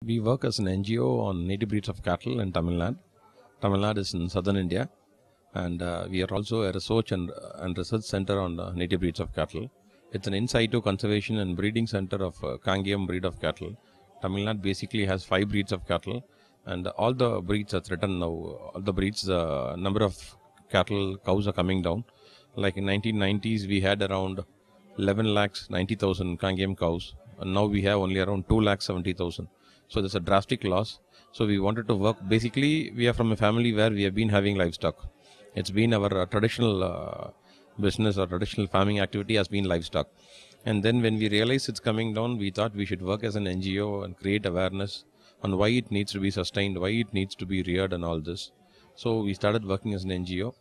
We work as an NGO on native breeds of cattle in Tamil Nadu. Tamil Nadu is in southern India, and we are also a research center on native breeds of cattle. It's an in situ conservation and breeding center of K.S.M breed of cattle. Tamil Nadu basically has 5 breeds of cattle, and all the breeds are threatened now. All the breeds, number of cattle, cows are coming down. Like in 1990s, we had around 11 lakhs 90,000 K.S.M cows, and now we have only around 2 lakhs 70,000. So there's a drastic loss. So we wanted to work. Basically, we are from a family where we have been having livestock. It's been our traditional business or traditional farming activity has been livestock. And then when we realized it's coming down, we thought we should work as an NGO and create awareness on why it needs to be sustained, why it needs to be reared and all this. So we started working as an NGO.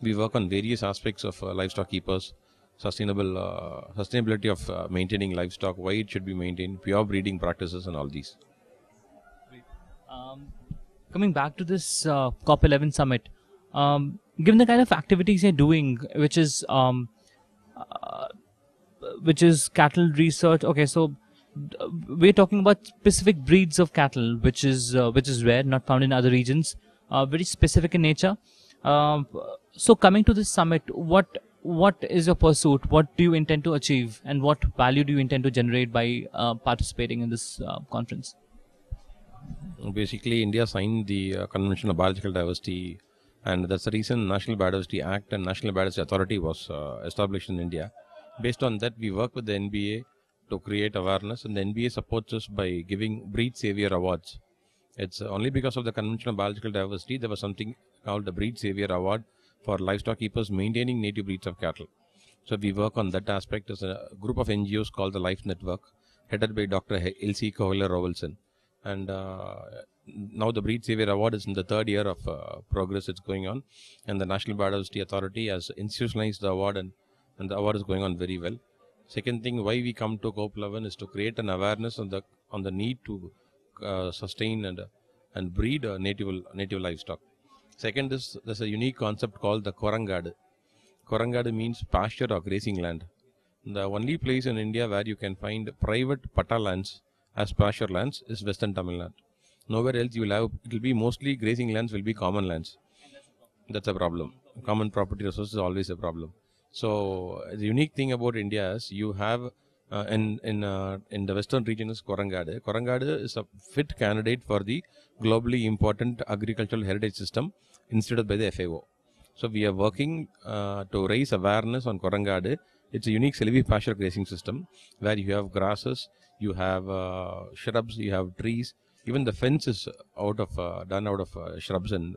We work on various aspects of livestock keepers, sustainability of maintaining livestock, why it should be maintained, pure breeding practices and all these. Coming back to this COP11 summit, given the kind of activities you're doing, which is cattle research. Okay, so we're talking about specific breeds of cattle, which is rare, not found in other regions, very specific in nature. So coming to this summit, what is your pursuit? What do you intend to achieve, and what value do you intend to generate by participating in this conference? Basically, India signed the Convention of Biological Diversity, and that's the reason National Biodiversity Act and National Biodiversity Authority was established in India. Based on that, we work with the NBA to create awareness, and the NBA supports us by giving Breed Savior Awards. It's only because of the Convention of Biological Diversity there was something called the Breed Savior Award for livestock keepers maintaining native breeds of cattle. So we work on that aspect as a group of NGOs called the Life Network, headed by Dr. Elsie Kohler-Rovelson. And now the Breed Savior Award is in the 3rd year of progress it's going on, and the National Biodiversity Authority has institutionalized the award, and the award is going on very well. Second thing, why we come to COP11 is to create an awareness on the need to sustain and breed native livestock. Second is there's a unique concept called the Korangadu. Korangadu means pasture or grazing land. The only place in India where you can find private patta lands as pasture lands is Western Tamil Nadu. Nowhere else you will have, it will be mostly grazing lands will be common lands. That's a problem. Common property resources is always a problem. So the unique thing about India is you have in the western region is Korangadu. Korangadu is a fit candidate for the globally important agricultural heritage system instituted by the FAO. So we are working to raise awareness on Korangadu. It's a unique silvipasture grazing system where you have grasses, you have shrubs, you have trees. Even the fence is done out of shrubs and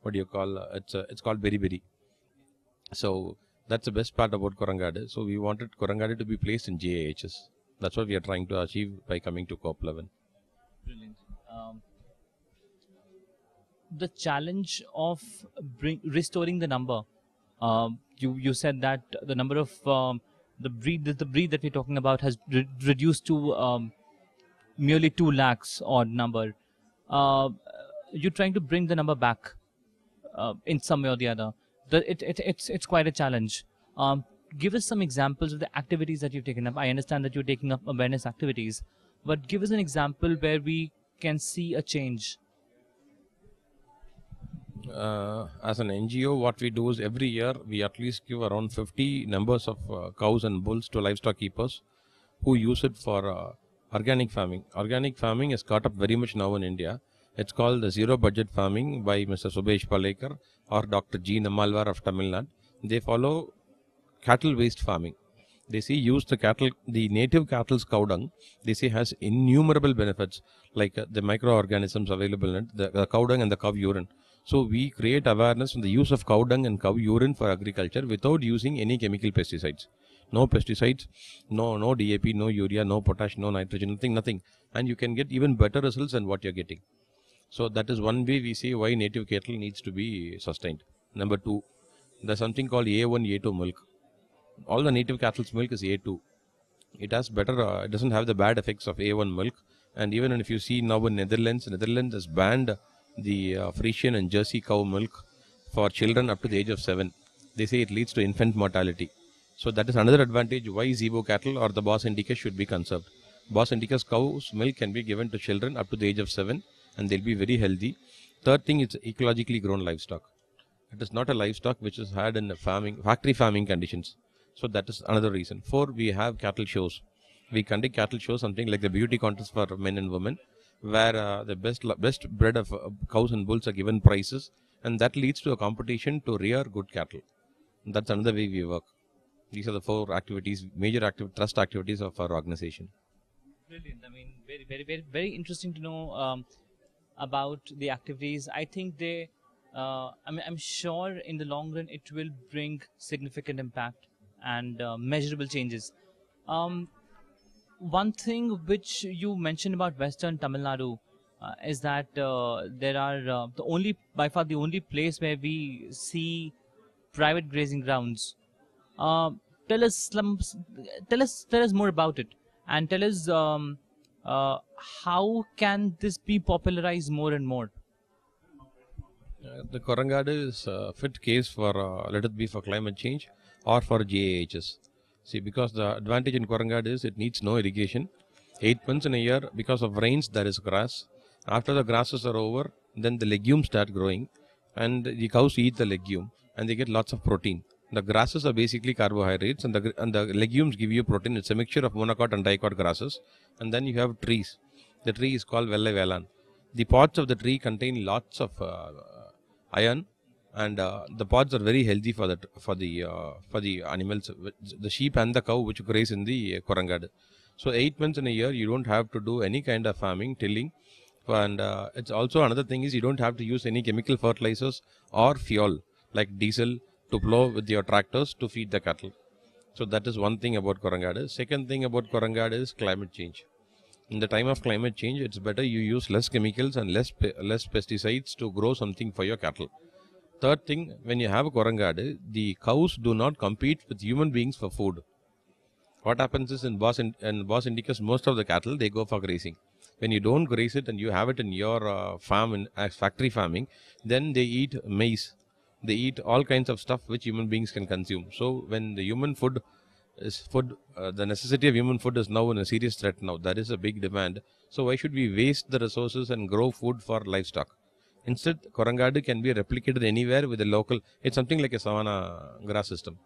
what do you call it's called berry. So that's the best part about Korangadu. So we wanted Korangadu to be placed in GIHS. That's what we are trying to achieve by coming to COP11. Brilliant. The challenge of restoring the number. You said that the number of the breed that we're talking about has reduced to merely 2 lakhs odd number. You're trying to bring the number back in some way or the other. It's quite a challenge. Give us some examples of the activities that you've taken up. I understand that you're taking up awareness activities, but give us an example where we can see a change. As an NGO, what we do is every year we at least give around 50 numbers of cows and bulls to livestock keepers who use it for organic farming. Organic farming is caught up very much now in India. It's called the zero budget farming by Mr. Subhesh Palekar or Dr. G. Namalwar of Tamil Nadu. They follow cattle waste farming. They say use the native cattle's cow dung. They say has innumerable benefits like the microorganisms available in it, the cow dung and the cow urine. So we create awareness on the use of cow dung and cow urine for agriculture without using any chemical pesticides. No pesticides, no DAP, no urea, no potash, no nitrogen, nothing. And you can get even better results than what you're getting. So that is one way we see why native cattle needs to be sustained. Number 2, there's something called A1, A2 milk. All the native cattle's milk is A2. It has better, it doesn't have the bad effects of A1 milk. And even if you see now in Netherlands has banned the Frisian and Jersey cow milk for children up to the age of 7. They say it leads to infant mortality. So that is another advantage why Zebu cattle or the Bos Indica should be conserved. Bos Indica's cow's milk can be given to children up to the age of 7, and they'll be very healthy. Third thing, it's ecologically grown livestock. It is not a livestock which is had in factory farming conditions. So that is another reason. Four, we have cattle shows. We conduct cattle shows, something like the beauty contest for men and women, where the best bred of cows and bulls are given prizes, and that leads to a competition to rear good cattle. That's another way we work. These are the four activities, major trust activities of our organization. Brilliant. I mean, very interesting to know about the activities. I think they, I'm sure in the long run it will bring significant impact and measurable changes. Um, One thing which you mentioned about Western Tamil Nadu is that there are by far the only place where we see private grazing grounds. Uh, tell us tell us more about it, and tell us how can this be popularized more and more. The Korangadu is a fit case for let it be for climate change or for GAHs. See, because the advantage in Korangadu is it needs no irrigation. 8 months in a year, because of rains, there is grass. After the grasses are over, then the legumes start growing, and the cows eat the legume, and they get lots of protein. The grasses are basically carbohydrates, and the legumes give you protein. It's a mixture of monocot and dicot grasses, and then you have trees. The tree is called Velle Velan. The pods of the tree contain lots of iron, and the pods are very healthy for the animals, the sheep and the cow which graze in the Korangadu. So 8 months in a year, you don't have to do any kind of farming, tilling, and it's also another thing is you don't have to use any chemical fertilizers or fuel like diesel to plow with your tractors to feed the cattle. So that is one thing about Korangadu. Second thing about Korangadu is climate change. In the time of climate change, it's better you use less chemicals and less pesticides to grow something for your cattle. Third thing, when you have a Korangadu, the cows do not compete with human beings for food. What happens is in Bos Indicus, most of the cattle, they go for grazing. When you don't graze it and you have it in your farm, as factory farming, then they eat maize. They eat all kinds of stuff which human beings can consume. So when the human food is food, the necessity of human food is now in a serious threat now. That is a big demand. So why should we waste the resources and grow food for livestock? Instead, Korangadu can be replicated anywhere with a local, it's something like a savanna grass system.